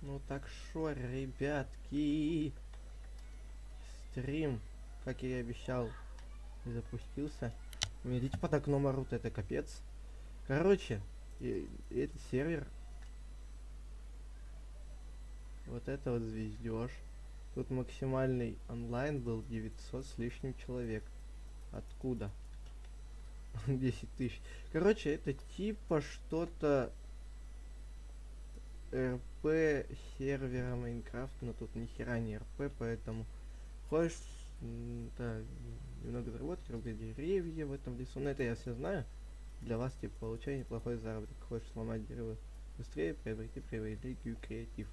Ну так шо, ребятки, стрим, как я и обещал, запустился. Видите, под окном орут, это капец. Короче, этот сервер, вот это вот звездеж. Тут максимальный онлайн был 900 с лишним человек. Откуда? 10 тысяч. Короче, это типа что-то РП сервера Майнкрафта, но тут ни хера не РП, поэтому хочешь, да, немного заработать, рубить деревья в этом лесу. Но это я все знаю. Для вас, типа, получай неплохой заработок. Хочешь сломать дерево быстрее, приобрети привилегию креатив.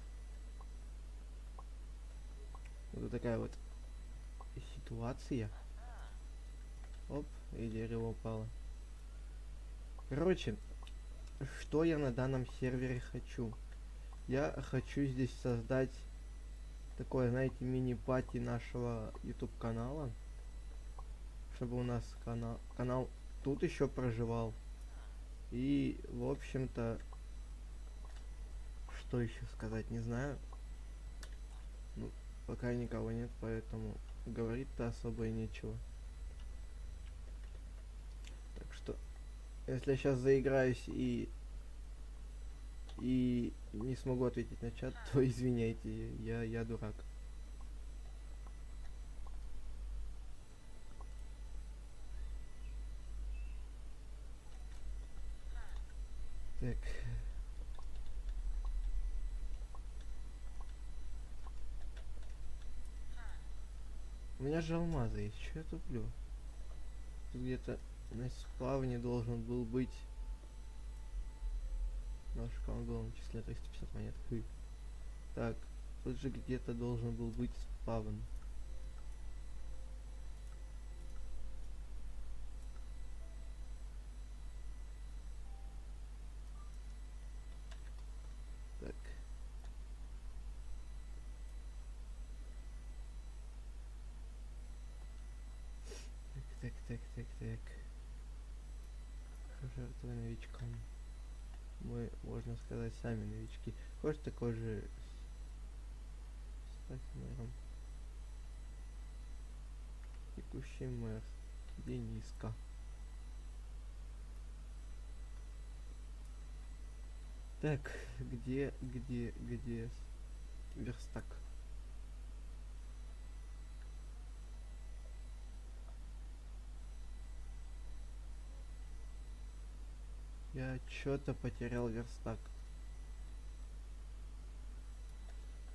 Вот такая вот ситуация. Оп, и дерево упало. Короче, что я на данном сервере хочу? Я хочу здесь создать такое, знаете, мини-пати нашего YouTube канала. Чтобы у нас канал тут еще проживал. И, в общем-то, что еще сказать, не знаю. Ну, пока никого нет, поэтому говорить-то особо и нечего. Так что, если я сейчас заиграюсь и не смогу ответить на чат, то извиняйте, я дурак. Так. У меня же алмазы есть, что я туплю? Тут где-то на спавне должен был быть. Наш аккаунт был на числе 350 монет. Так, тут же где-то должен был быть спавн. Так. Так. Жертвы новичкам. Мы, можно сказать, сами новички. Хочешь такой же стать мэром? Текущий мэр. Дениска. Так, где верстак? Я что-то потерял верстак.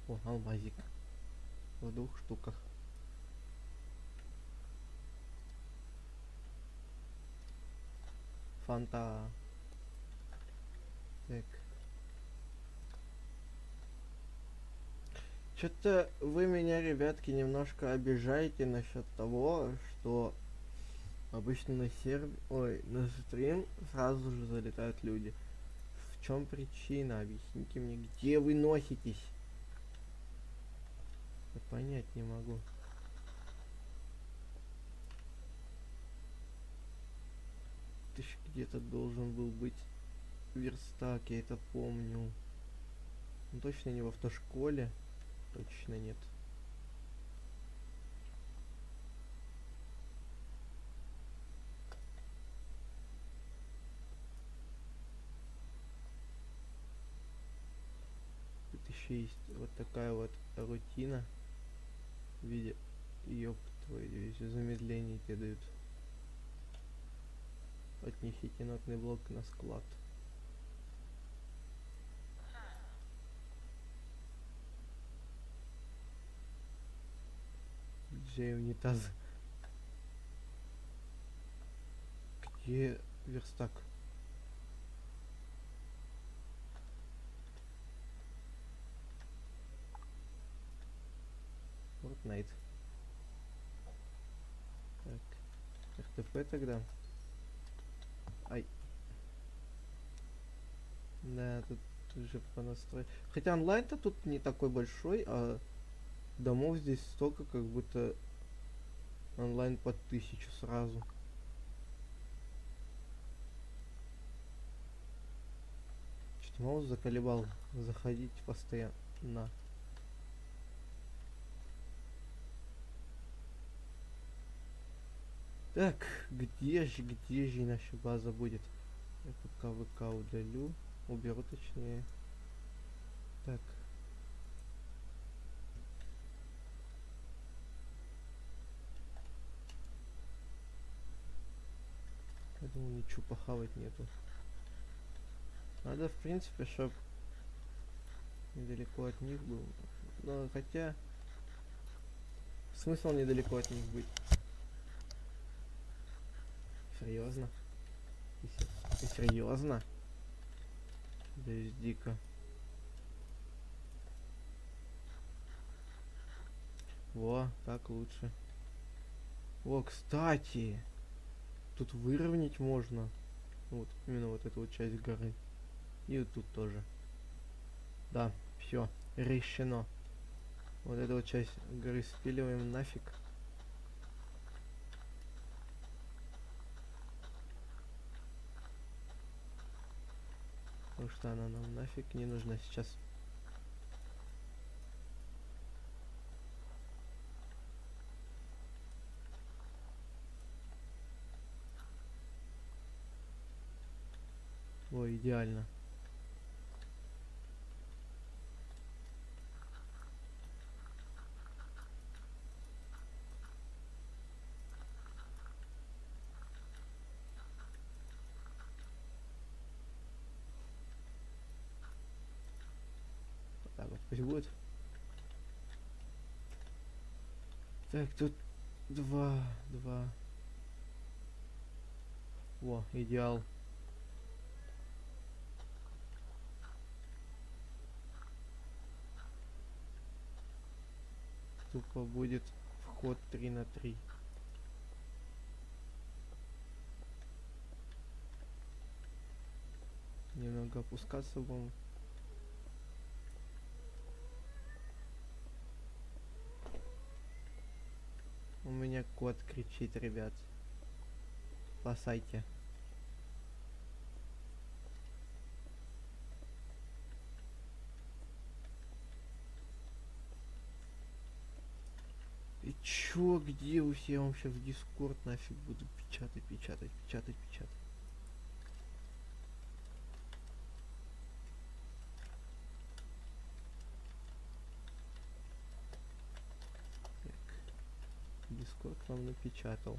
О, алмазик. В 2 штуках. Фанта. Так. Что-то вы меня, ребятки, немножко обижаете насчет того, что обычно на на стрим сразу же залетают люди. В чем причина? Объясните мне, где вы носитесь? Я понять не могу. Ты ж где-то должен был быть верстак, я это помню. Ну, точно не в автошколе. Точно нет. Тут еще есть вот такая вот рутина в виде, ёб твою дивизию, замедление тебе дают. Отнесите нотный блок на склад. Где унитаз? Где верстак? Fortnite. Так. РТП тогда. Ай. Да, тут уже понастрой. Хотя онлайн-то тут не такой большой, а домов здесь столько, как будто онлайн под 1000 сразу. Что-то маус заколебал заходить постоянно. На. Так, где же наша база будет? Я пока ВК удалю. Уберу точнее. Так. Я думаю, ничего похавать нету. Надо, в принципе, чтоб недалеко от них был. Но хотя... Смысл недалеко от них быть? Серьезно? Ты серьезно? Подожди-ка. Во, так лучше. О, кстати! Тут выровнять можно. Вот, именно вот эту вот часть горы. И вот тут тоже. Да, все, решено. Вот эту вот часть горы спиливаем нафиг. Потому что она нам нафиг не нужна сейчас. Ой, идеально. Вот так вот пусть будет. Так, тут два. Во, идеал. Тупо будет вход 3 на 3. Немного опускаться будем. У меня кот кричит, ребят. Спасайте. И чё, где вы все? Я вам сейчас в Дискорд нафиг буду печатать. Так, Дискорд вам напечатал.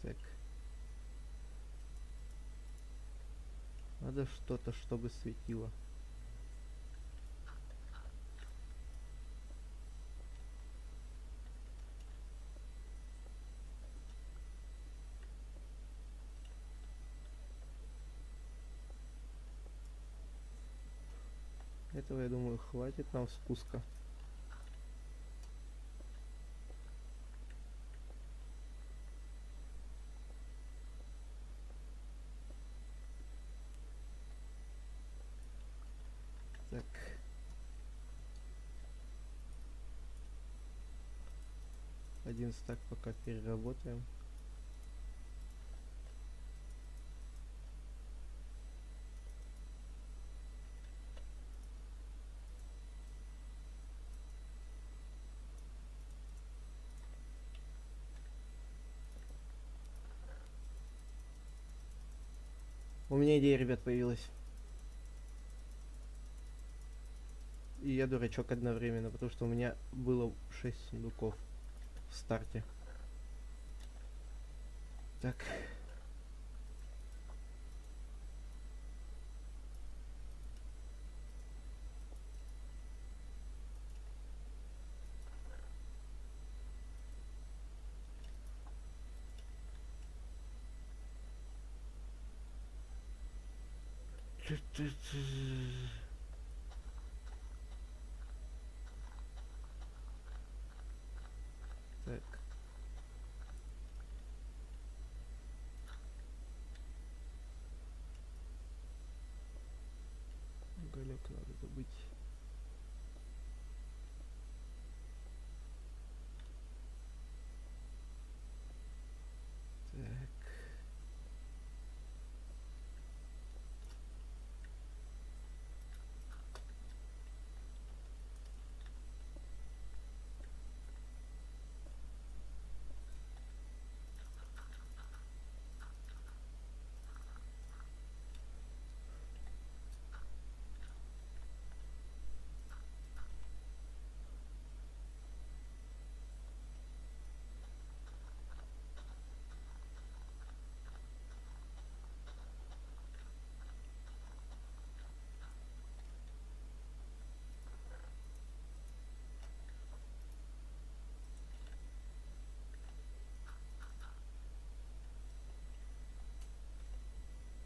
Так. Надо что-то, чтобы светило. Этого, я думаю, хватит нам спуска. Так. Один стак пока переработаем. У меня идея, ребят, появилась. И я дурачок одновременно, потому что у меня было 6 сундуков в старте. Так. Так. Уголек надо добыть. Так.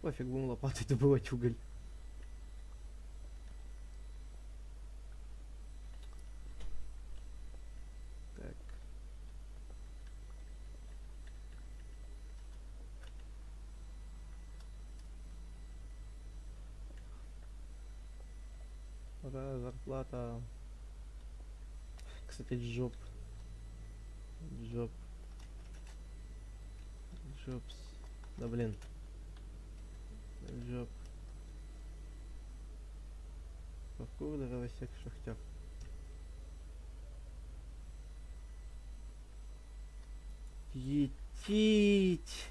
пофиг, будем лопатой добывать уголь. Так. Ура, зарплата. Кстати, джоб. Джоб. Джобс. Да блин. Джоб. Паркур, дровосек, шахтер. Етить.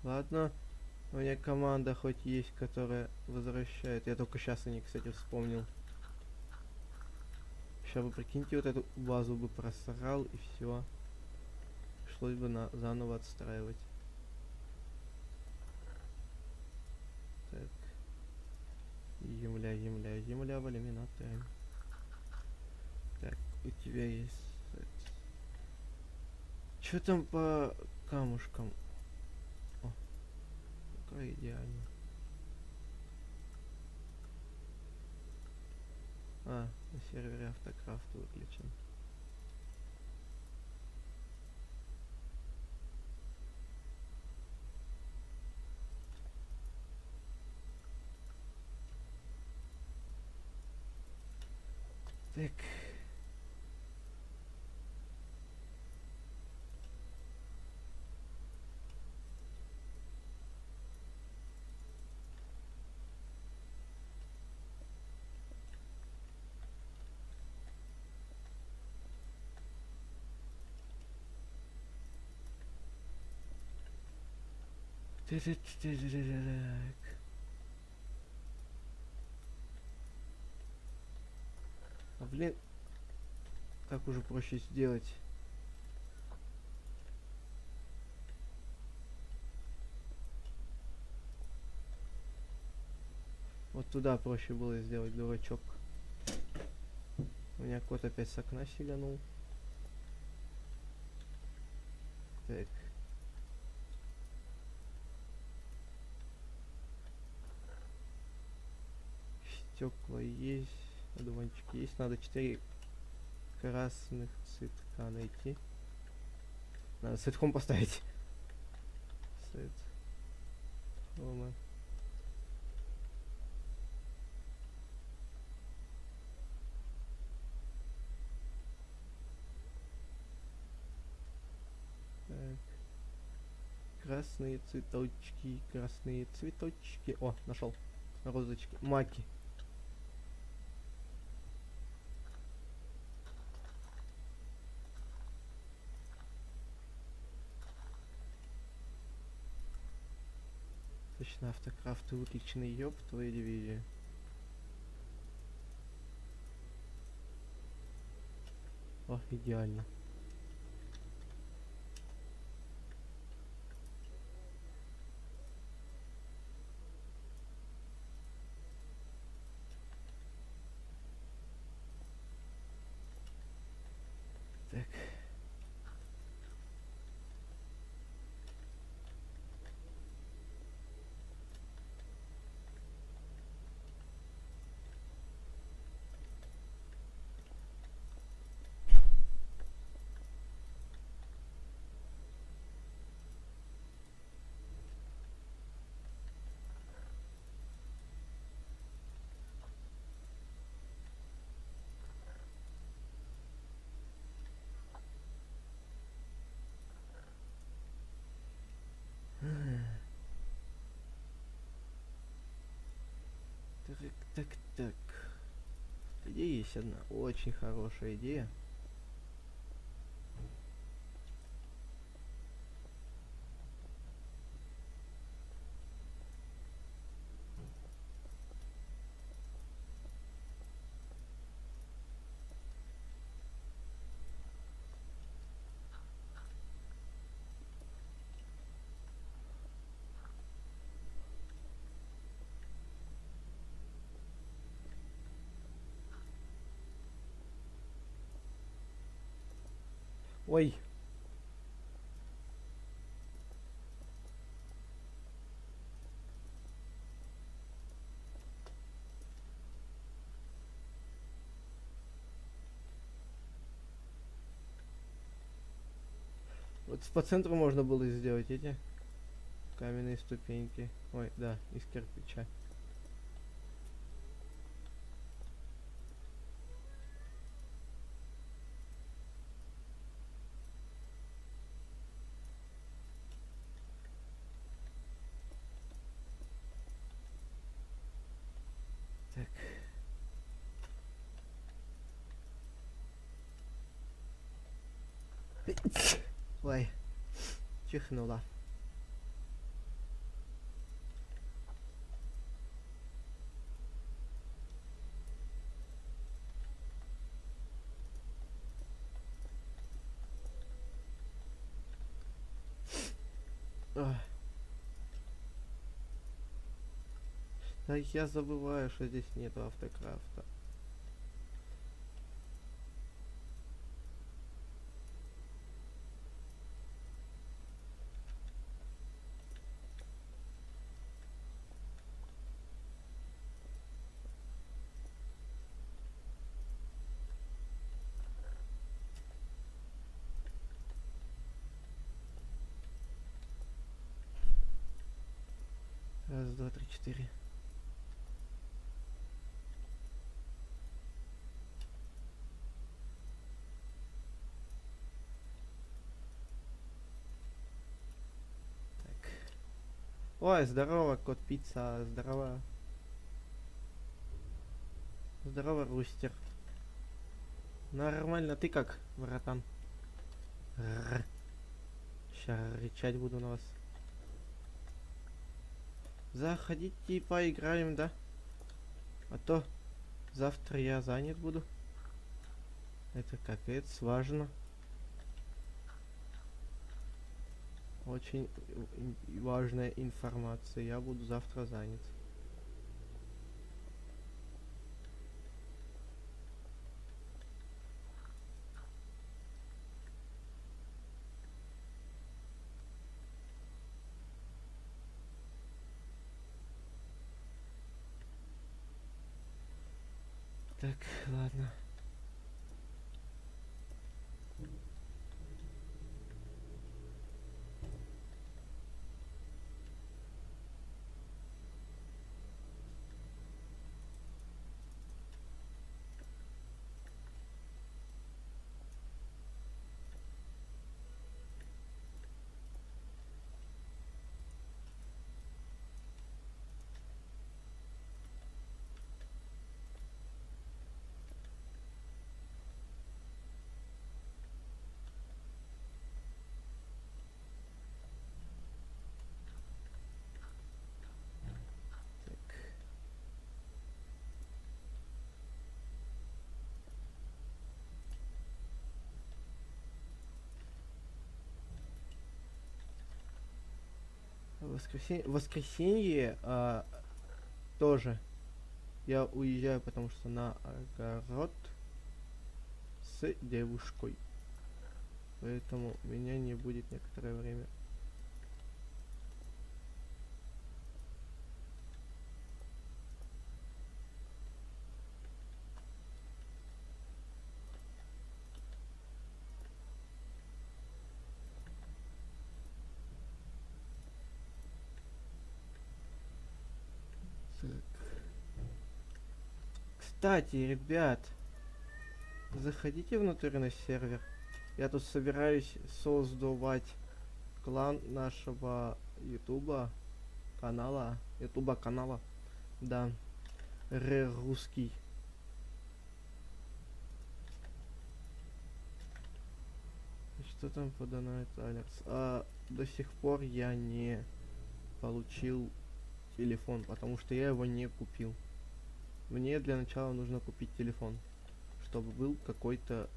Ладно. У меня команда хоть есть, которая возвращает. Я только сейчас о ней, кстати, вспомнил. Сейчас бы, прикиньте, вот эту базу бы просрал и все. Пришлось бы заново отстраивать. Так. Земля в иллюминаторе. Так, у тебя есть... Что там по камушкам? О, какая идеально. А, на сервере автокрафт выключен. Так. Так. А блин, как уже проще сделать? Вот туда проще было сделать, дурачок. У меня кот опять с окна сиганул. Так. Стекла есть, одуванчики есть. Надо 4 красных цветка найти. Надо цветком поставить. Цвет. Рома. Так. Красные цветочки, красные цветочки. О, нашел. Розочки. Маки. Точно, автокрафт выключенный, ёб твою дивизию. О, идеально. Так. Так. Идея есть одна очень хорошая идея. Ой. Вот по центру можно было сделать эти каменные ступеньки. Ой, да, из кирпича. Так. Ой, чихнула. Ой. Да я забываю, что здесь нету автокрафта. Раз, два, три, четыре. Так. Ой, здорово, кот пицца, здорово. Здорово, Рустер. Нормально, ты как, братан? Сейчас рычать буду на вас. Заходите и поиграем, да? А то завтра я занят буду. Это капец важно. Очень важная информация. Я буду завтра занят. Так, ладно. Так. Воскресенье тоже я уезжаю, потому что на огород с девушкой. Поэтому меня не будет некоторое время. Так. Кстати, ребят, заходите внутрь на сервер. Я тут собираюсь создавать клан нашего ютуба канала. Да. Русский. Что там по Donate Alerts? До сих пор я не получил телефон, потому что я его не купил. Мне для начала нужно купить телефон, чтобы был какой-то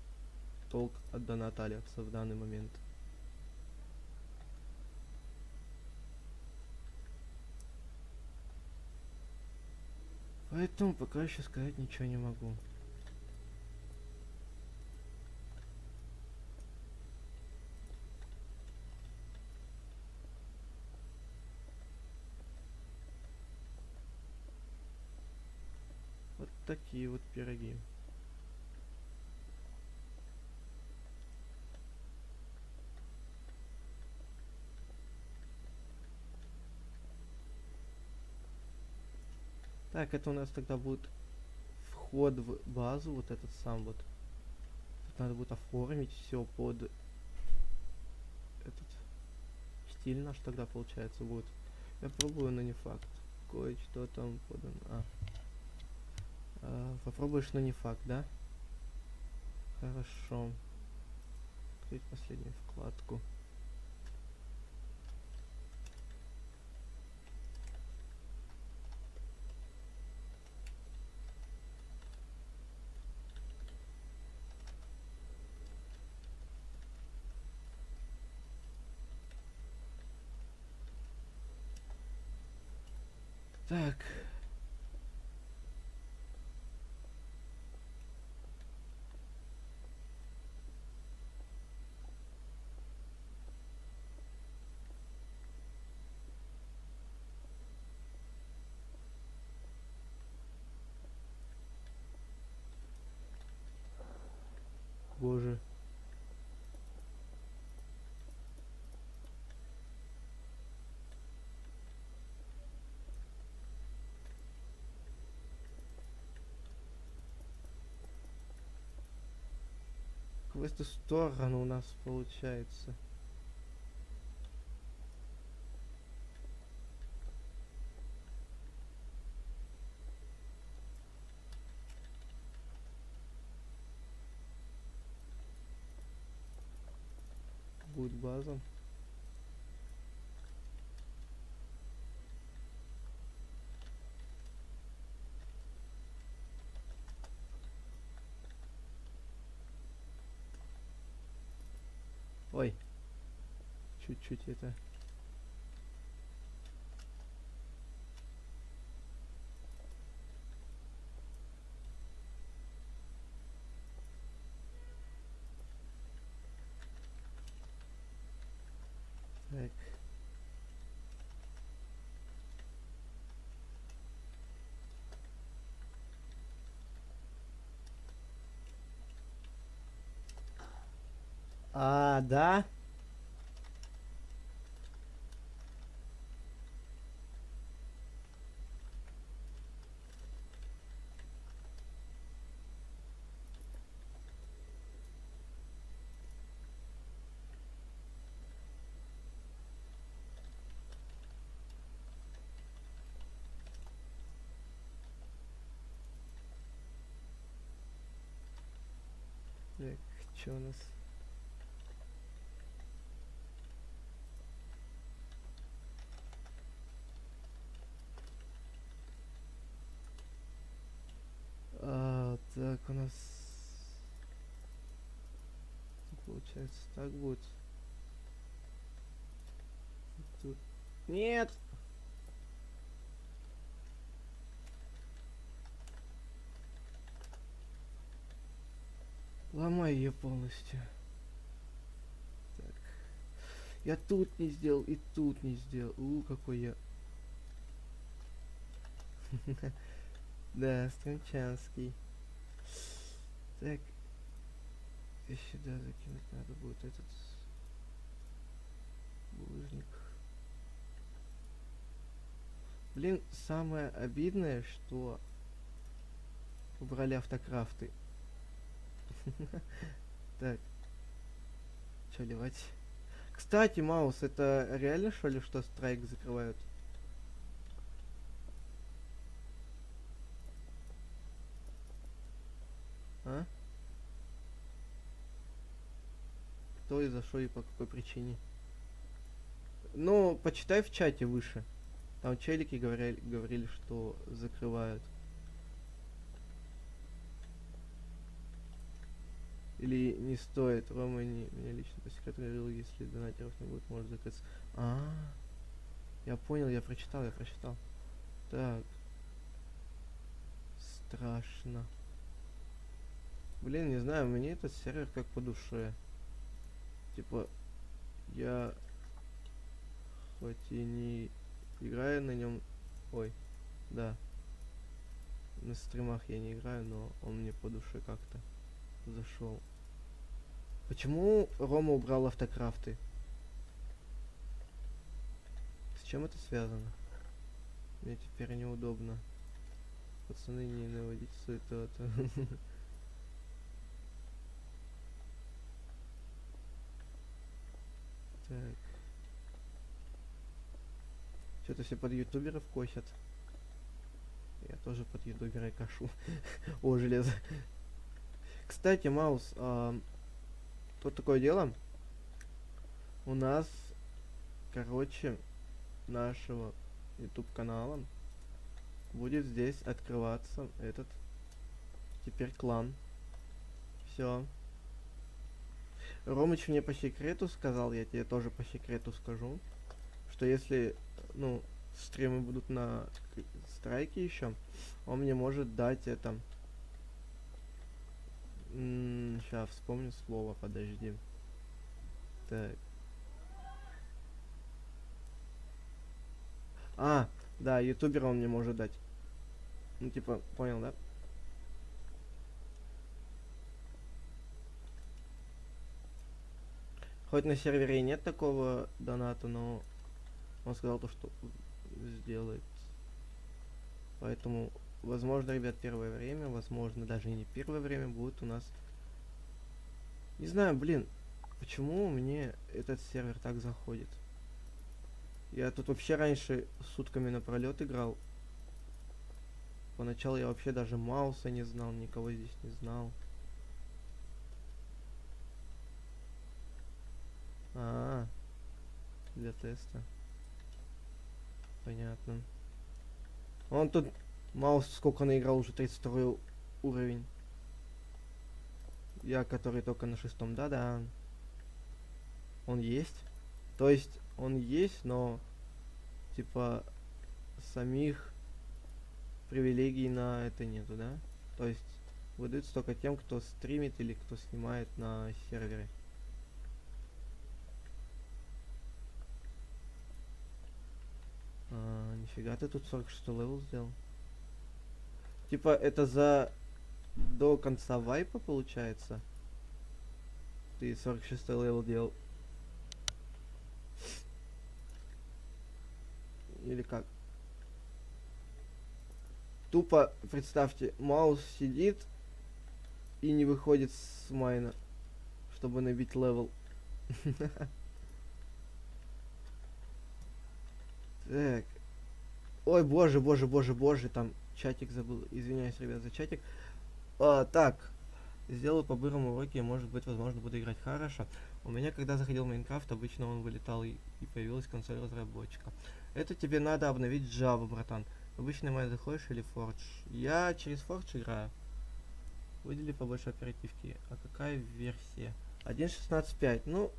толк от Donate Alerts в данный момент. Поэтому пока еще сказать ничего не могу. Вот такие вот пироги. Так, это у нас тогда будет вход в базу, вот этот сам вот. Тут надо будет оформить все под этот стиль наш тогда получается будет. Я пробую, но не факт. Кое-что там подано. Попробуешь, но не факт, да? Хорошо. Открыть последнюю вкладку. Так. Боже. В эту сторону у нас получается. Будет база. Ой. Чуть-чуть это. Так. Да? Так, что у нас? Так, у нас... Получается, так будет. Тут... Нет! Ломай ее полностью. Так. Я тут не сделал и тут не сделал. Какой я... Да, Струнчанский. Так. И сюда закинуть надо будет этот булыжник. Блин, самое обидное, что убрали автокрафты. Так. Че ливать? Кстати, Маус, это реально что ли, что страйк закрывают? А? Кто и за что и по какой причине? Ну, почитай в чате выше. Там челики говорили, что закрывают. Или не стоит. Рома меня лично по секрету говорил, если донатеров не будет, может закрыться. Я понял, я прочитал. Так. Страшно. Блин, не знаю, мне этот сервер как по душе. Типа, я хоть и не играю на нем. Ой, да. На стримах я не играю, но он мне по душе как-то зашел. Почему Рома убрал автокрафты? С чем это связано? Мне теперь неудобно. пацаны, не наводите суету. Так. Что-то все под ютуберов косят. Я тоже под ютубера и кашу. О, железо. Кстати, Маус, тут такое дело. У нас, короче, нашего YouTube канала будет здесь открываться этот теперь клан. Все. Ромыч мне по секрету сказал, я тебе тоже по секрету скажу, что если, ну, стримы будут на страйке еще, он мне может дать это. Сейчас вспомню слово, подожди. Так. Да, ютубера он мне может дать. Ну, типа, понял, да? Хоть на сервере и нет такого доната, но он сказал то, что сделает. Поэтому, возможно, ребят, первое время, возможно, даже и не первое время будет у нас... Не знаю, блин, почему мне этот сервер так заходит? Я тут вообще раньше сутками напролет играл. Поначалу я вообще даже Мауса не знал, никого здесь не знал. Для теста. Понятно. Он тут Маус сколько наиграл, уже 32 уровень. Я, который только на 6-м, да-да. Он есть. То есть, он есть, но типа самих привилегий на это нету, да? То есть, выдаются только тем, кто стримит или кто снимает на сервере. Нифига ты тут 46 левел сделал. Типа, это за... до конца вайпа получается? Ты 46 левел делал? Или как? Тупо, представьте, Маус сидит и не выходит с майна, чтобы набить левел. Так. Ой, боже, там чатик забыл. Извиняюсь, ребят, за чатик. Так. Сделаю по-бырому уроки, и, может быть, возможно, буду играть хорошо. У меня, когда заходил в Майнкрафт, обычно он вылетал и появилась консоль разработчика. Это тебе надо обновить Java, братан. В обычный май заходишь или Forge? Я через Forge играю. Выдели побольше оперативки. А какая версия? 1.16.5. Ну,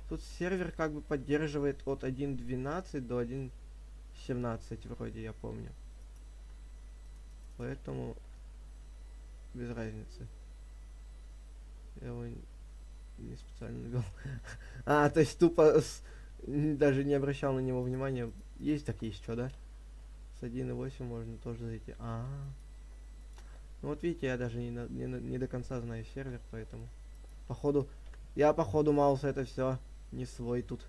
тут сервер как бы поддерживает от 1.12 до 1.17 вроде, я помню. Поэтому без разницы. Я его не специально вел. То есть тупо даже не обращал на него внимания. Есть так есть, что, да? С 1.8 можно тоже зайти. Ну вот видите, я даже не до конца знаю сервер, поэтому... Походу... Я походу Мауса это все не свой тут.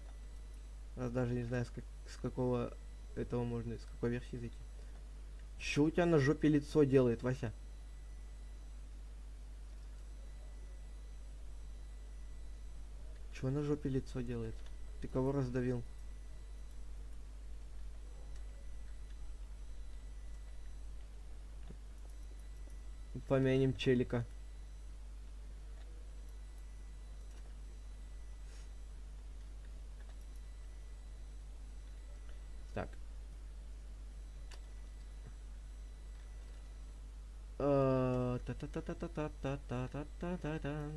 Раз даже не знаю, с какого этого можно, с какой версии зайти. Чё у тебя на жопе лицо делает, Вася? Чего на жопе лицо делает? Ты кого раздавил? Помянем челика. Так. Та-та-та-та-та-та-та-та-та-та-та.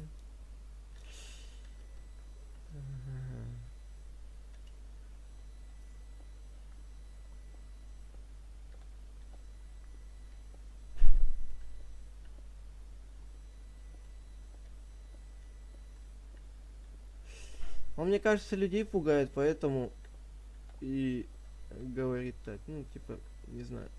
Он, мне кажется, людей пугает, поэтому и говорит так. Ну, типа, не знаю.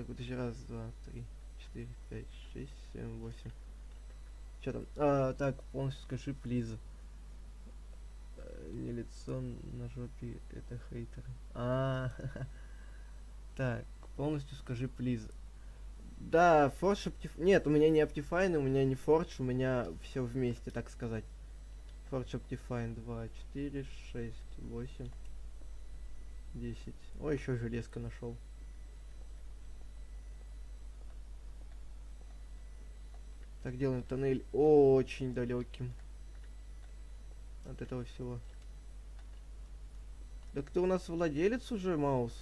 подожди, раз, два, три, четыре, пять, шесть, семь, восемь. Что там? Так, полностью скажи, плиз. Не лицо на жопе, это хейтеры. Так, полностью скажи, плиз. Да, Forge Optifine. Нет, у меня не Optifine, у меня не Forge, у меня все вместе, так сказать. Forge Optifine 2, 4, 6, 8, 10. О, еще железка нашел. Так, делаем тоннель очень далеким от этого всего. Так ты у нас владелец уже, Маус?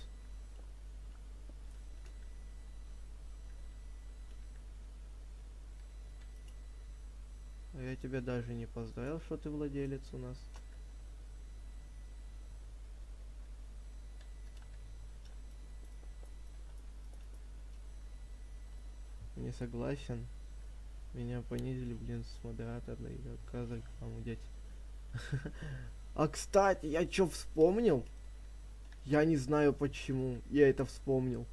А я тебя даже не поздравил, что ты владелец у нас. Не согласен. Меня понизили, блин, с модератора и отказали рекламу деть. А кстати, я чё вспомнил? Я не знаю почему я это вспомнил.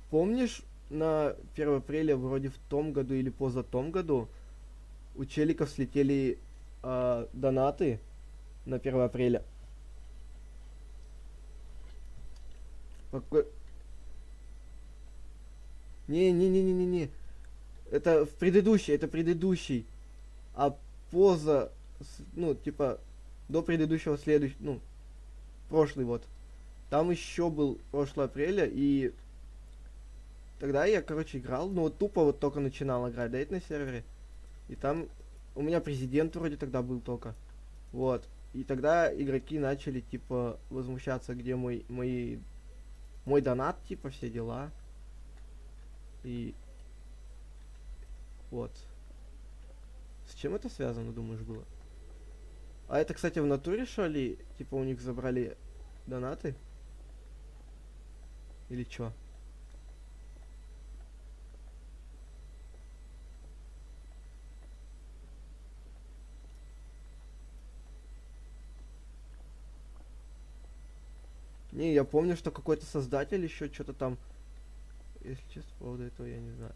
Помнишь, на 1 апреля, вроде в том году или позатом году, у челиков слетели донаты на 1 апреля? Какой... Не-не-не-не-не-не. Это предыдущий. А ну, типа, до предыдущего следующего, ну, прошлый вот. Там еще был прошлый апреля, и тогда я, короче, играл, ну, вот тупо вот только начинал играть, да, это на сервере. И там у меня президент вроде тогда был только. Вот. И тогда игроки начали, типа, возмущаться, где мой донат, типа, все дела. И вот. С чем это связано, думаешь, было? А это, кстати, в натуре, что ли? Типа, у них забрали донаты? Или чё? Не, я помню, что какой-то создатель еще что-то там... Если честно, по поводу этого я не знаю.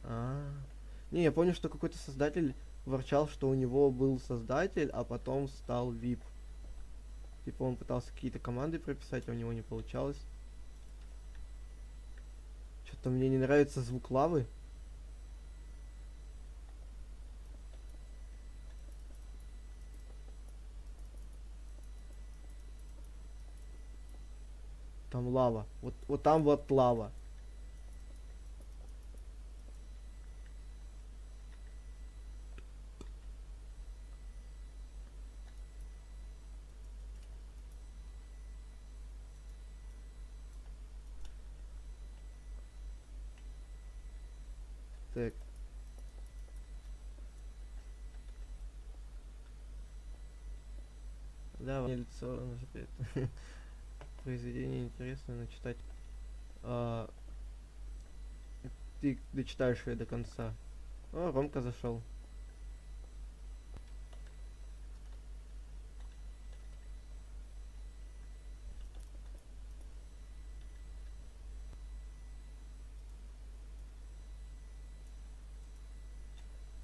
Не, я помню, что какой-то создатель ворчал, что у него был создатель, а потом стал VIP. Типа он пытался какие-то команды прописать, а у него не получалось. Что-то мне не нравится звук лавы. Там лава. Вот там вот лава. Так. Да, мне лицо опять. Произведение интересное, но читать. А, ты дочитаешь ее до конца. О, Ромка зашел.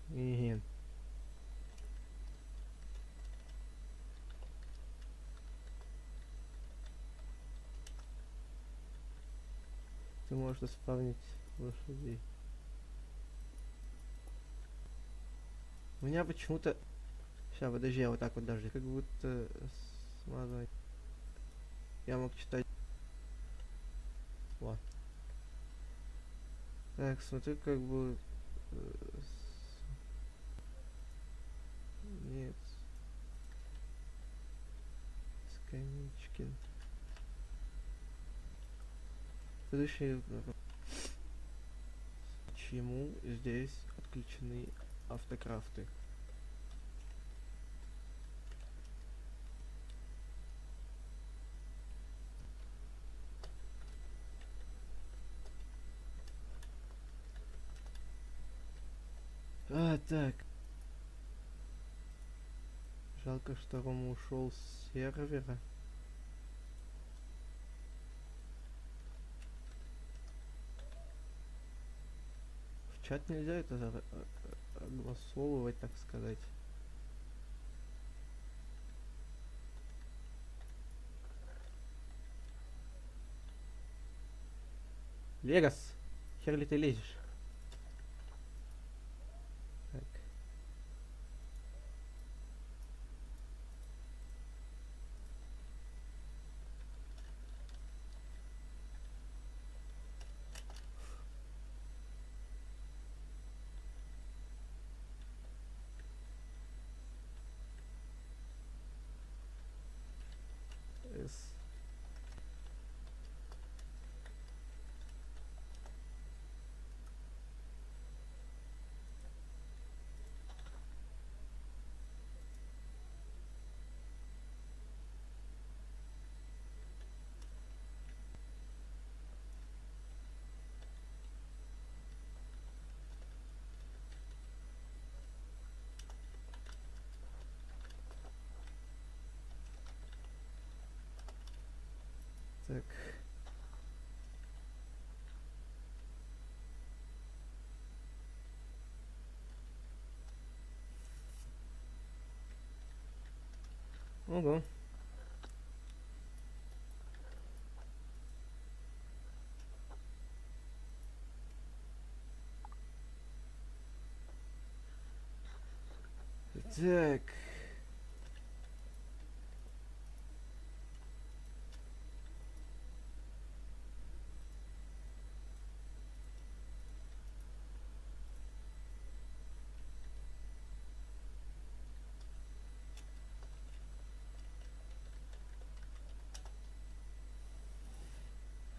И ты можешь исправнить лошадей. У меня почему-то... Сейчас, подожди, я вот так вот даже. Как будто смазывать. Я мог читать. Вот. Так, смотрю, как бы... Нет. Скамичкин. Следующий... Почему здесь отключены автокрафты? Так. Жалко, что Рома ушел с сервера. чат нельзя это огласовывать, так сказать. Вегас, хер ли ты лезешь? Так. С. Так. Ого. Так.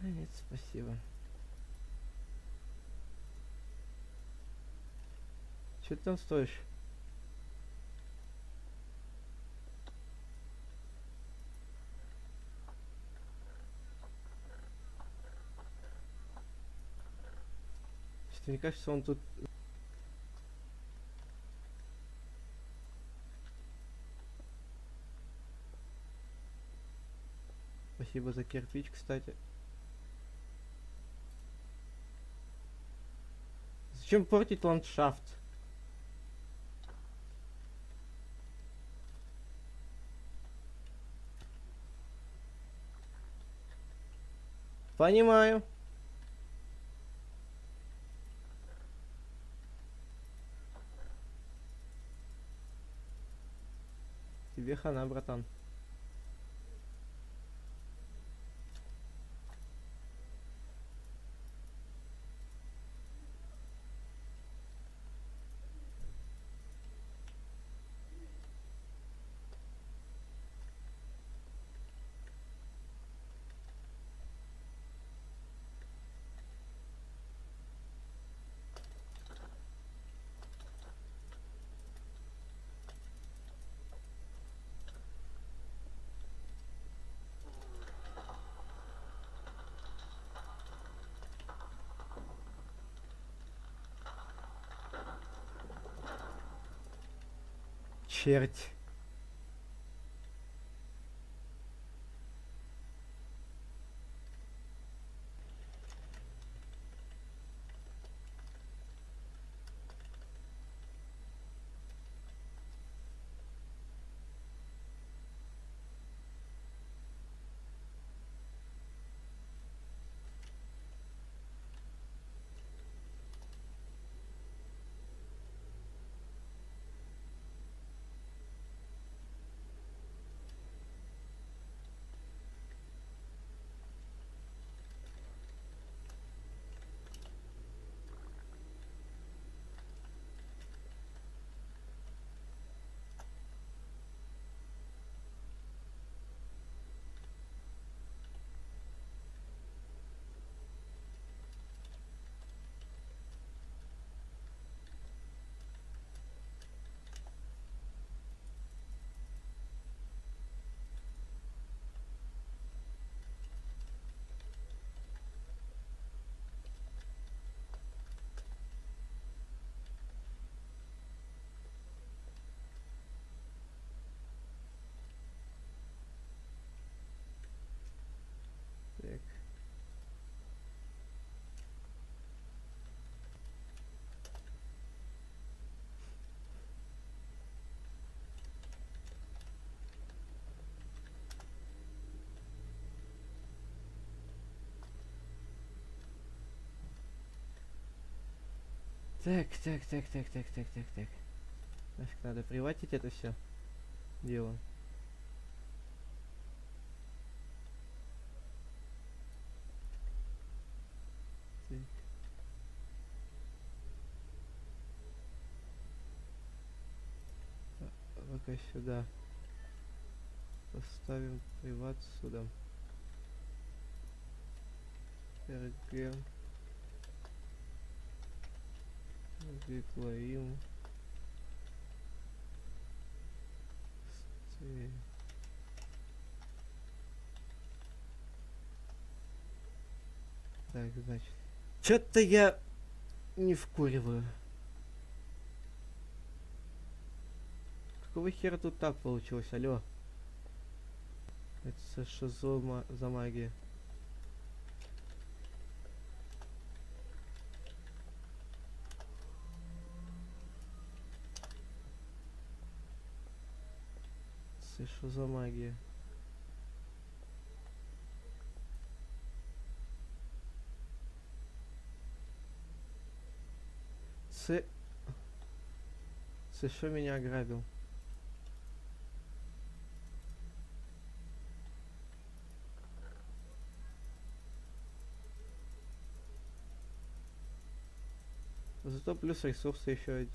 Нет, спасибо. Че ты там стоишь? Что мне кажется, он тут... Спасибо за кирпич, кстати. Зачем портить ландшафт? Понимаю. Тебе хана, братан. Черт. Так. Нафиг надо приватить это все дело. Так. Пока сюда. Поставим приват сюда. RG. Реклаим. Так, значит. Чё-то я не вкуриваю. Какого хера тут так получилось, алё? Это что за магия? Что за магия? Что меня ограбил? Зато плюс ресурсы еще один.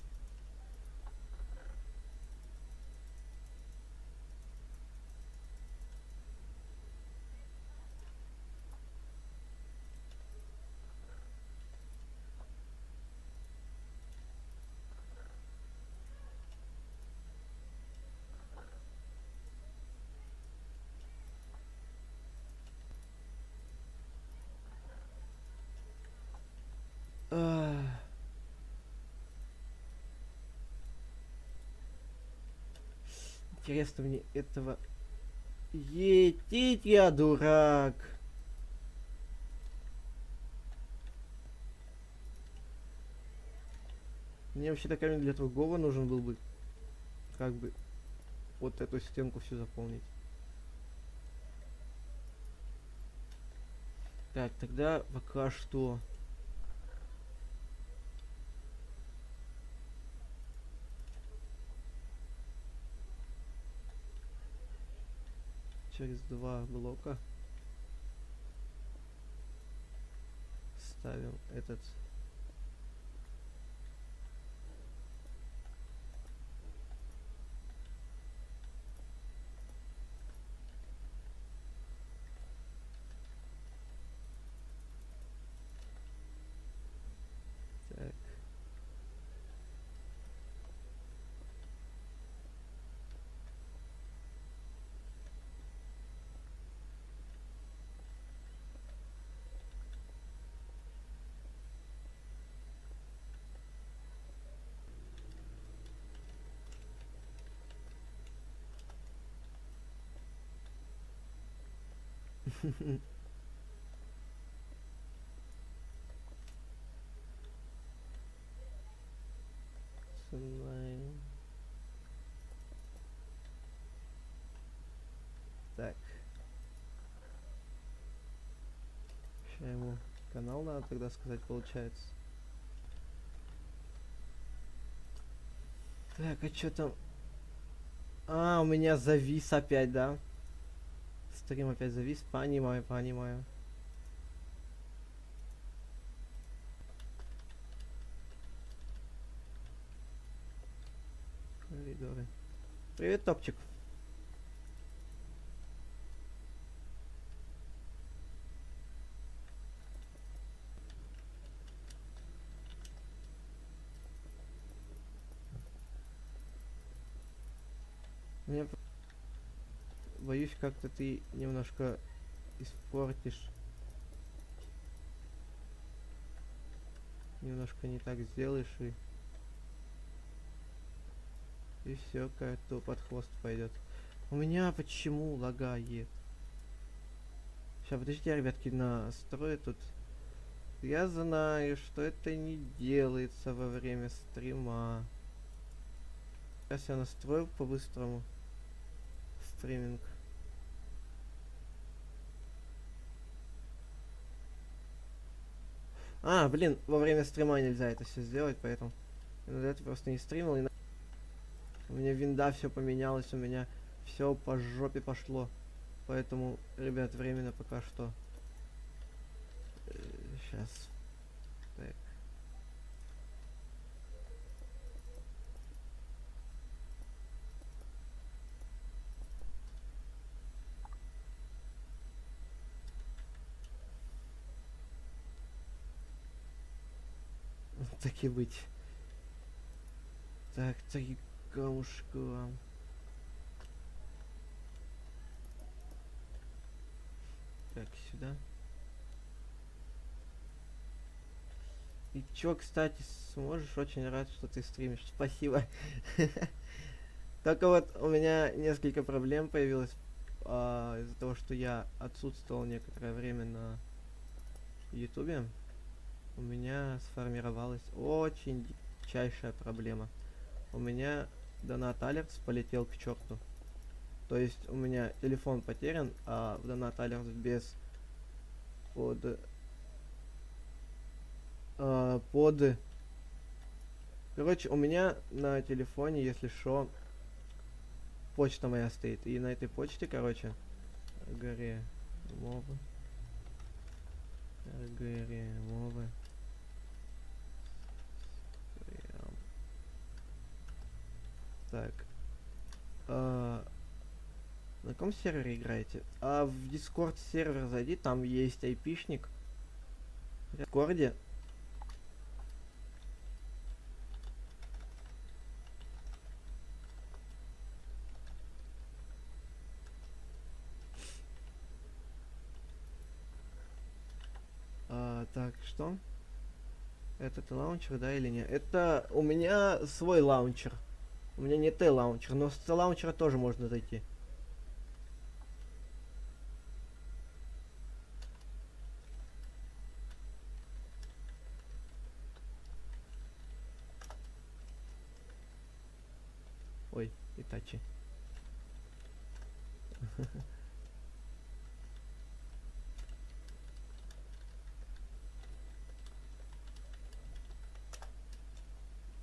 Интересно мне этого... Етить я дурак. Мне вообще-то камень для другого нужен был бы. Как бы вот эту стенку всю заполнить. Так, тогда пока что... Через 2 блока ставим этот. Так. Так. Сейчас ему канал надо тогда сказать, получается. Так, а что там? А, у меня завис опять, да? Стрим опять завис. Понимаю. Коридоры. Привет, топчик. Мне боюсь, как-то ты немножко испортишь. Немножко не так сделаешь и все, как-то под хвост пойдет. У меня почему лагает? Сейчас, подождите, ребятки, настрою тут. Я знаю, что это не делается во время стрима. Сейчас я настрою по-быстрому стриминг. А, блин, во время стрима нельзя это все сделать, поэтому... Иногда это просто не стримил, и у меня винда все поменялось, у меня все по жопе пошло. Поэтому, ребят, временно пока что. Сейчас. Так. Так и быть. Так, 3 камушка вам. Так, сюда. И чё, кстати, сможешь? Очень рад, что ты стримишь. Спасибо. Только вот у меня несколько проблем появилось из-за того, что я отсутствовал некоторое время на Ютубе. У меня сформировалась очень дичайшая проблема. У меня донат Алекс полетел к черту. То есть у меня телефон потерян, а в донат Алекс без под короче, у меня на телефоне, если что, почта моя стоит. И на этой почте, короче, горе мовы. Горе мовы. Так. На каком сервере играете? А в Discord сервер зайди, там есть айпишник. В Дискорде. Так, что? Это лаунчер, да или нет? Это у меня свой лаунчер. У меня не Т-лаунчер, но с лаунчера тоже можно зайти. Ой, Итачи.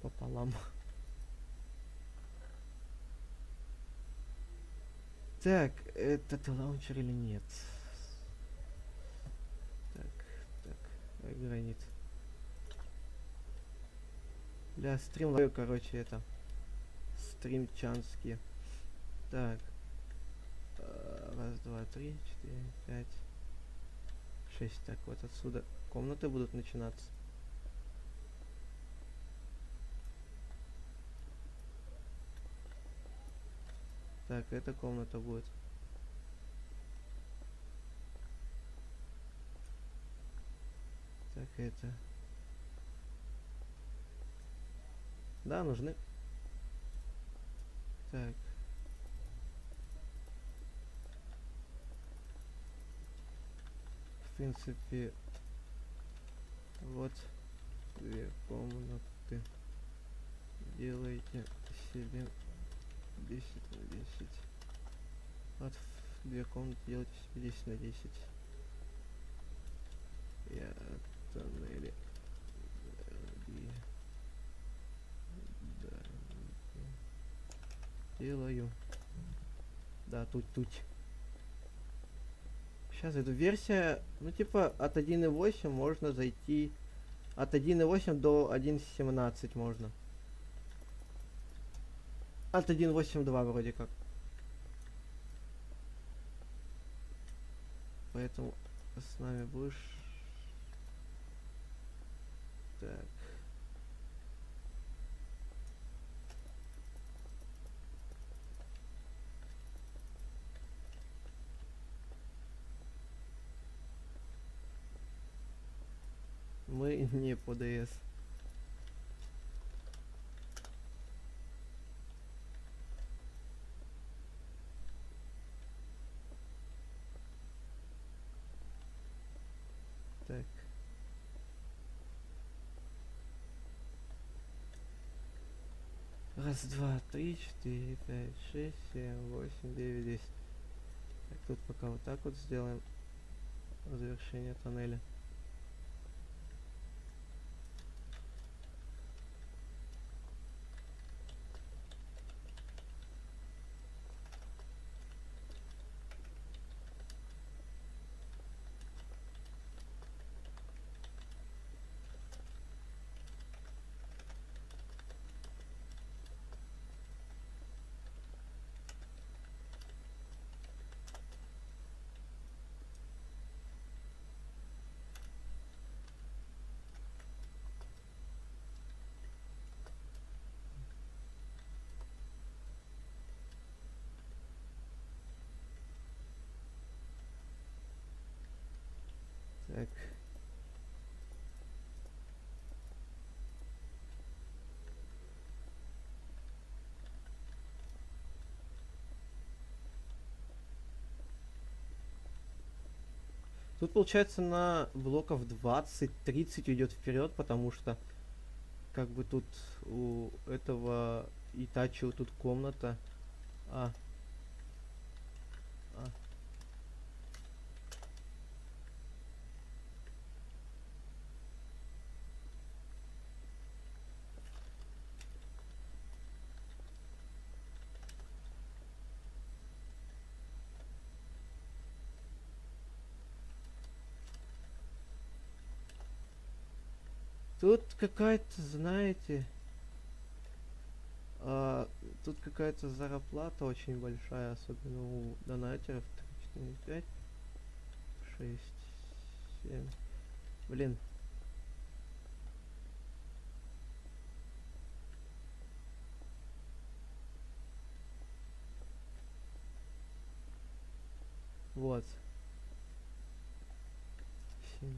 Пополам. Так, это Т-лаунчер или нет? Так, гранит. Бля, стрим, короче, это. Стримчанский. Так. Раз, два, три, 4, 5, 6. Так, вот отсюда комнаты будут начинаться. Так, эта комната будет. Так, это... Да, нужны. Так. В принципе, вот 2 комнаты. Делайте себе 10 на 10. Вот 2 комнаты делайте себе 10 на 10. Я тоннели. Делаю. Да, тут. Сейчас эту версия, ну типа от 1.8 можно зайти. От 1.8 до 1.17 можно. От 1.8.2 вроде как. Поэтому с нами будешь. Так. Мы не по ДС. Так. Раз, два, три, 4, 5, 6, 7, 8, 9, 10. Так, тут пока вот так вот сделаем завершение тоннеля. Так. Тут получается на блоков 20-30 идет вперед, потому что как бы тут у этого Итачи тут комната. А, а. Тут какая-то, знаете, а, тут какая-то зарплата очень большая, особенно у донатеров. 3, 4, 5, 6, 7. Блин. Вот. 7.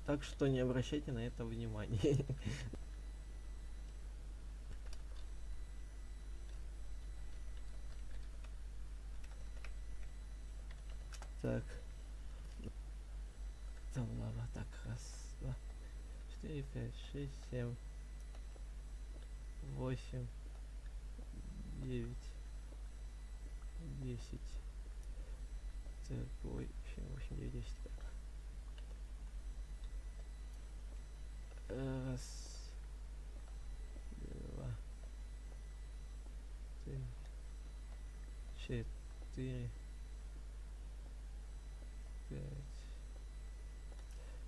Так что не обращайте на это внимания. Так. Там лава. Так, раз, два, 4, 5, 6, 7, 8, 9, 10. Так, ой, 8, 9, 10. Так. Раз, два, три, 4, 5.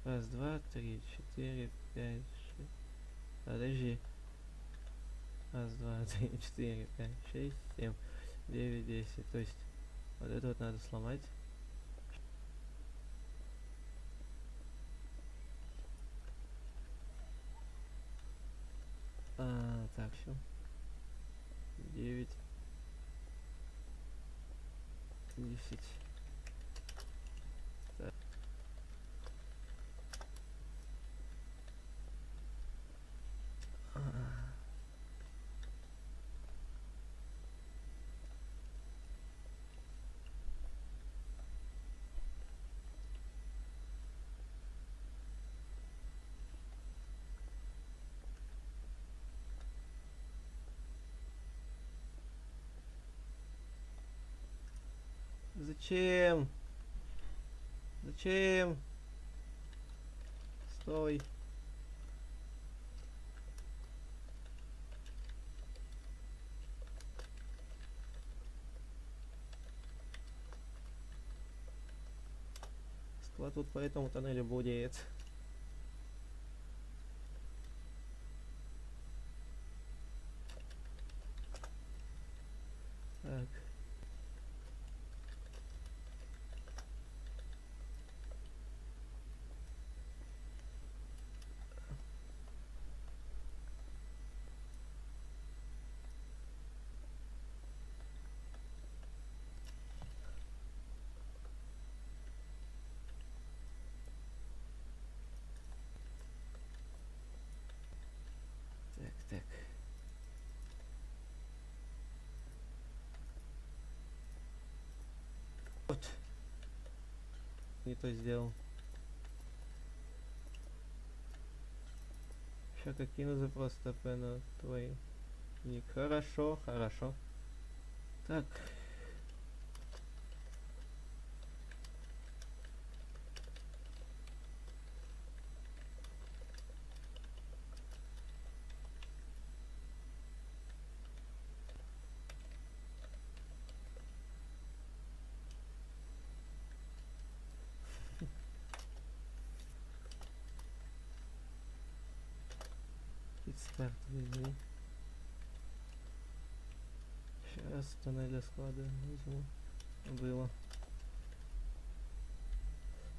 Раз, два, три, 4, 5, 6. Подожди. Раз, два, три, 4, 5, 6, 7, 9, 10. То есть вот это вот надо сломать. Так, все. 9, 10. Так. Зачем? Зачем? Стой. Склад тут по этому тоннелю будет. Так. Так, так. Вот. Не то сделал. Сейчас кину запрос ТП на твой ник. Хорошо, хорошо. Так. Старт возьми. Сейчас тоннеля склада возьму. Было.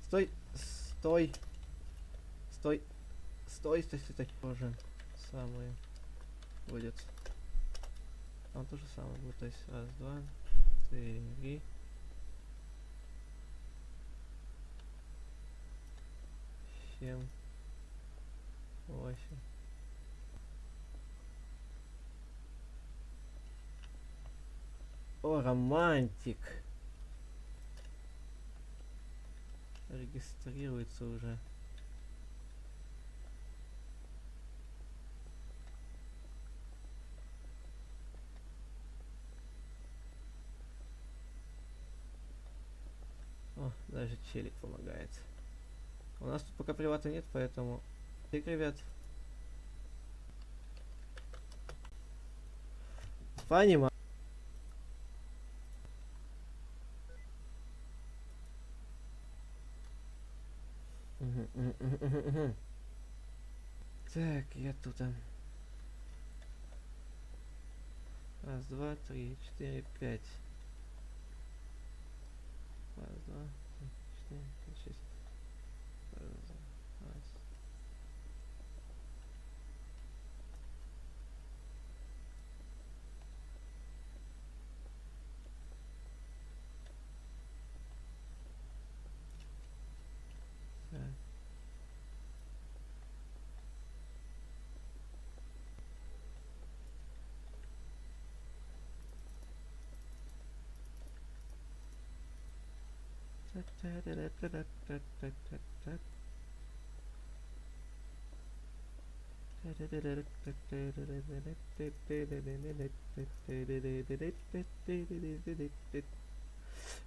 Стой! Стой! Стой! Стой, стой, стой, стой. Боже. самые будет. Там то же самое будет. То есть раз, два, три, 7, 8. О, романтик. Регистрируется уже. О, даже челик помогает. У нас тут пока привата нет, поэтому... Ты, ребят. Понимаю. Так, я тут. Раз, два, три, 4, 5. Раз, два, три, 4, 5, 6. Раз, раз. Так.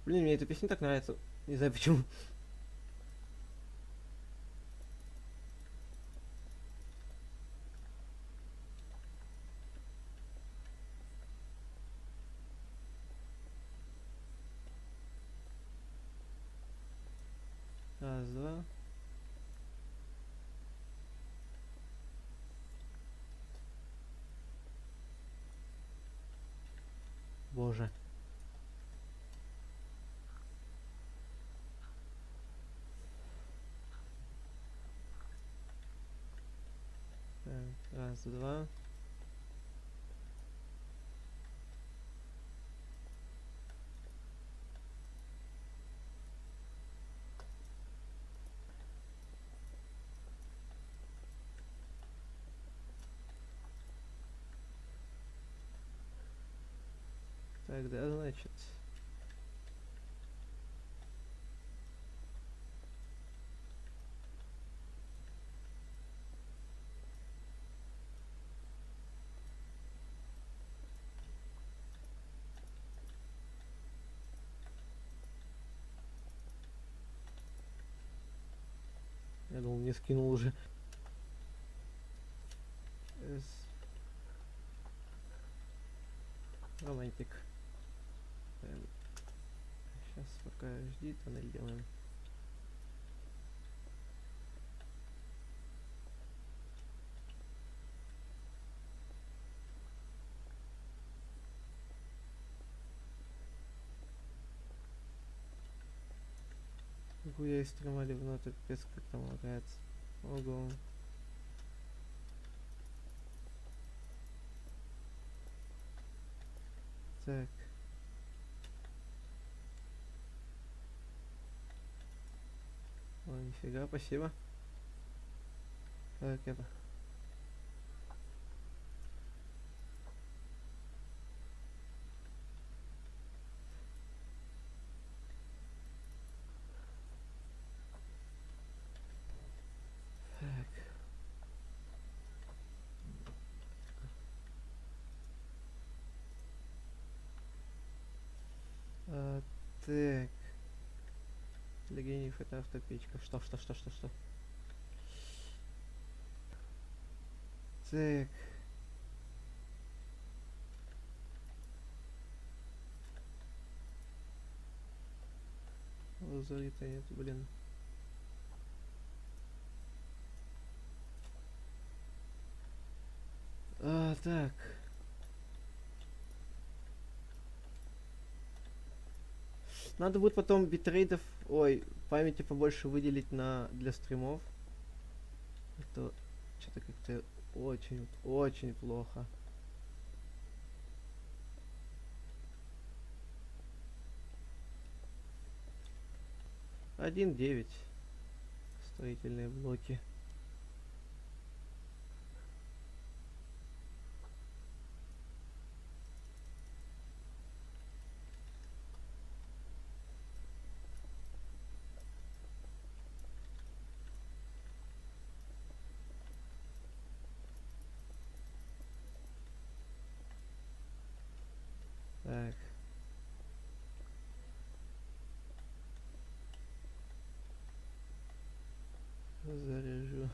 Блин, мне эта песня так нравится. Не знаю почему. Раз, два. Боже. Так, раз, два. Тогда, значит... Я думал, мне скинул уже. Романтик. Сейчас пока жди, тоннель делаем. Хуя из стрима ливно, так пес как там лагается. Ого. Так. О, нифига, спасибо. Так, это. Так. Так. Для гениев это автопечка. Что? Так. Лазарита нет, блин. Так. Надо будет потом битрейдов, ой, памяти побольше выделить для стримов. Это что-то как-то очень, очень плохо. Один девять. Строительные блоки. Так. Заряжу.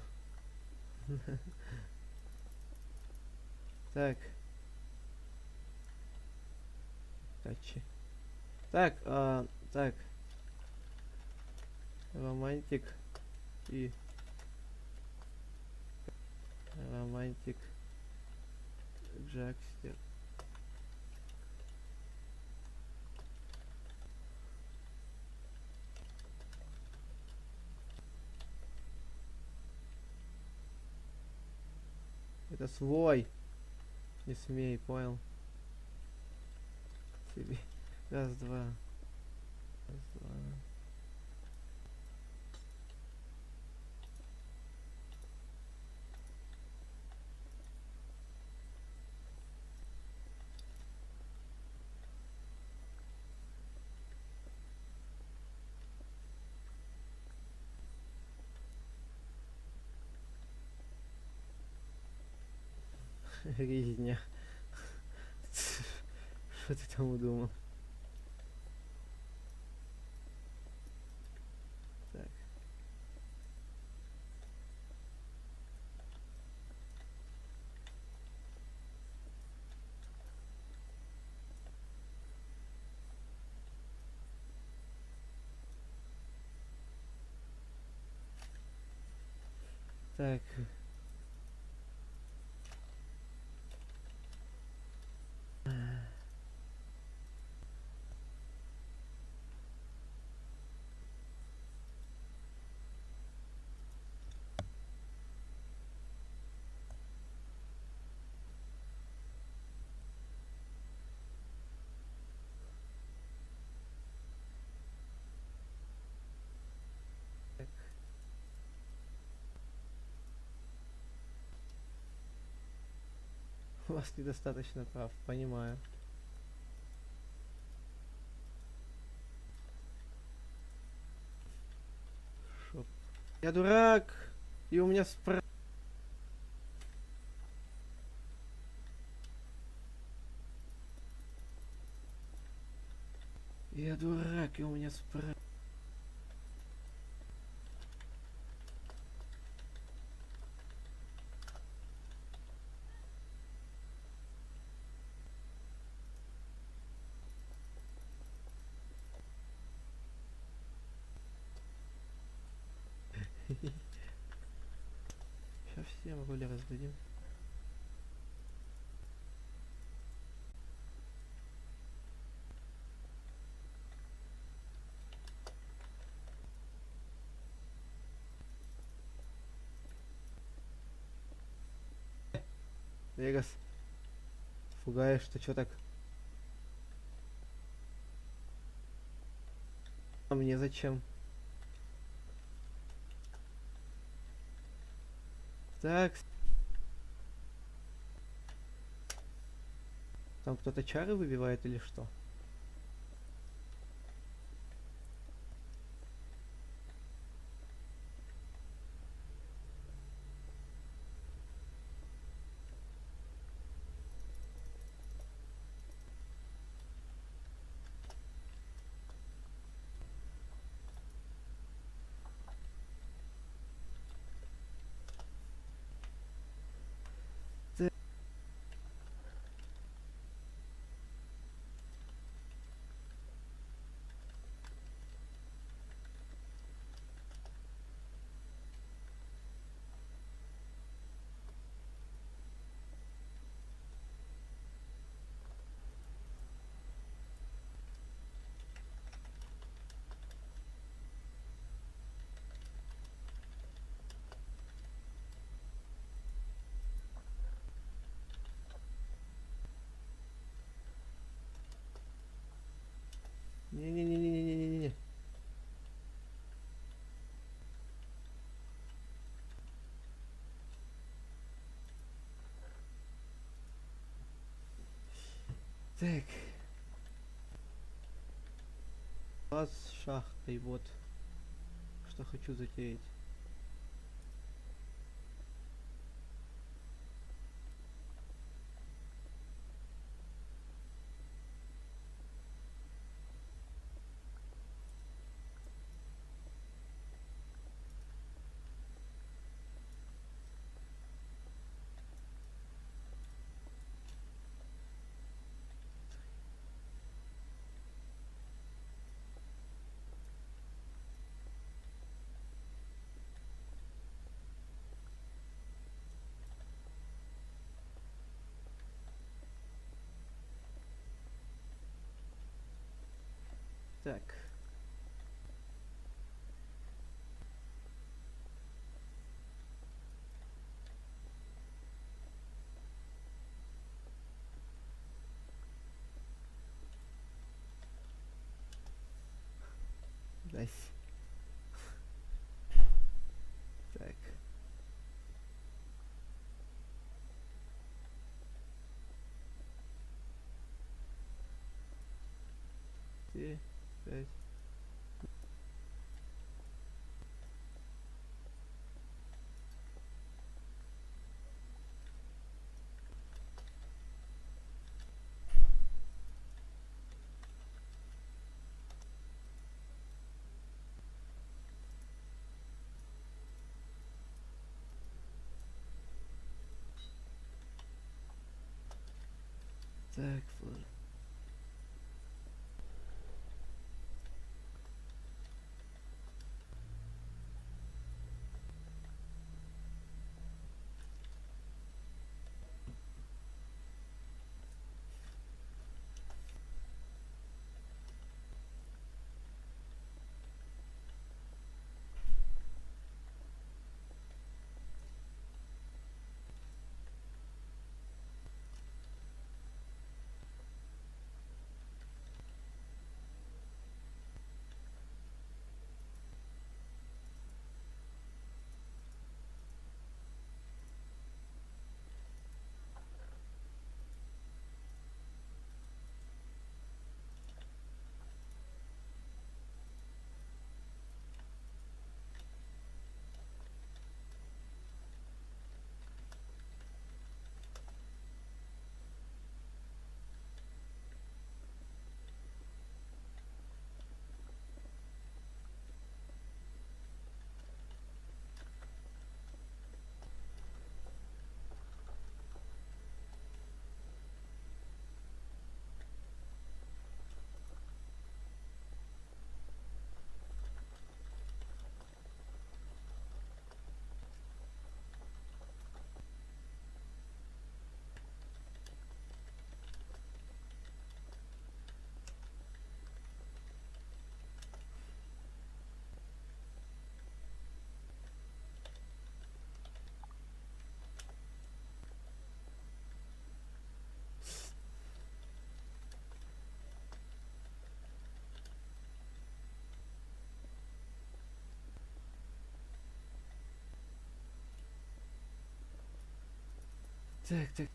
Так. Качи. Так, так. Романтик и романтик Джакстер. Это свой. Не смей, понял? Тебе. Раз, два. Раз, два. Резня. Что ты там удумал? Так. Так. Так. У вас недостаточно прав, понимаю. Шо? Я дурак! И у меня Я дурак, и у меня Сейчас всем роли раздадим. Вегас, пугаешь, ты чё так? А мне зачем? Так. Там кто-то чары выбивает или что? Не-не-не-не-не-не-не-не. Так. С шахтой, вот. Что хочу затеять. Так. Здрасте. Так. Четыре, пять. Так, ладно. Так, так.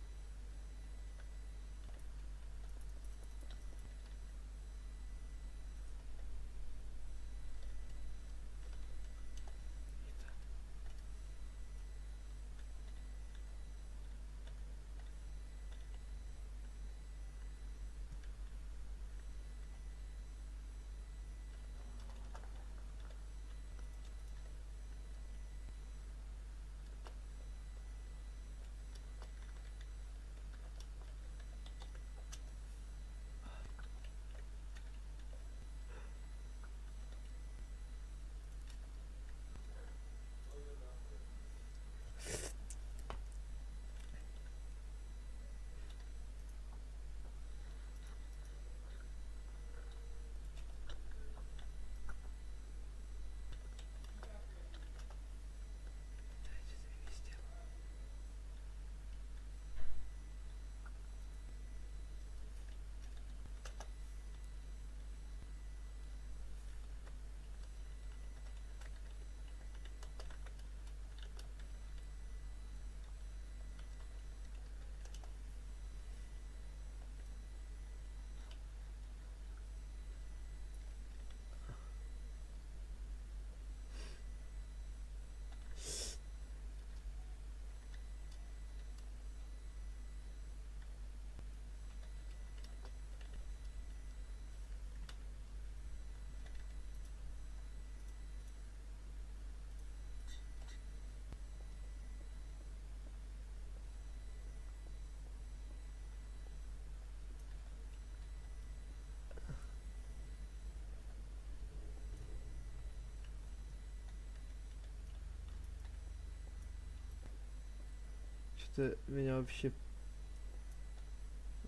что меня вообще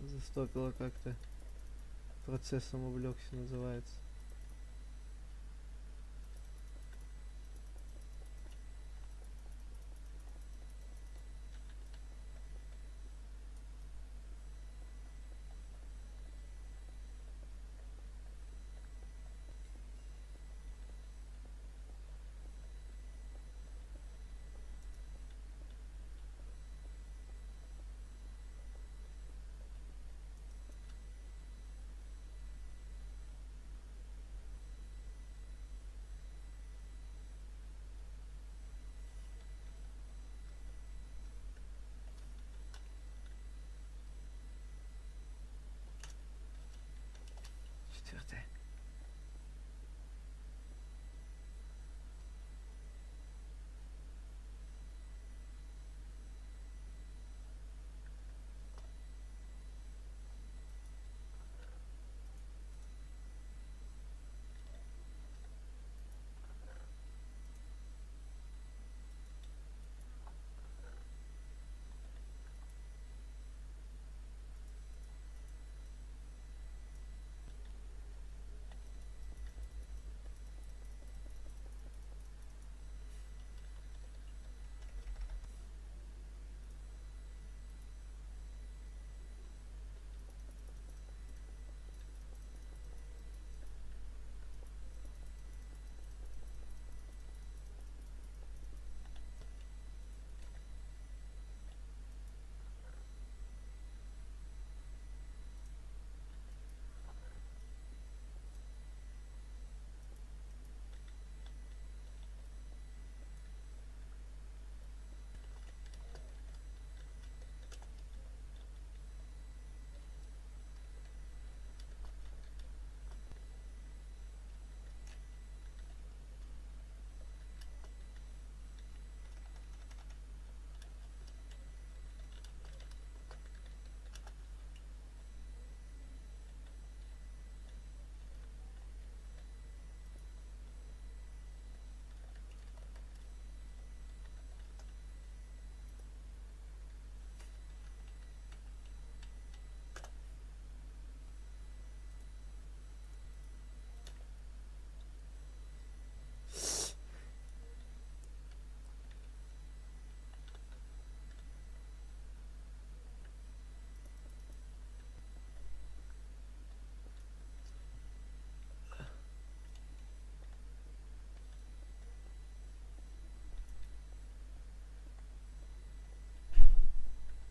застопило как-то. Процессом увлекся, называется.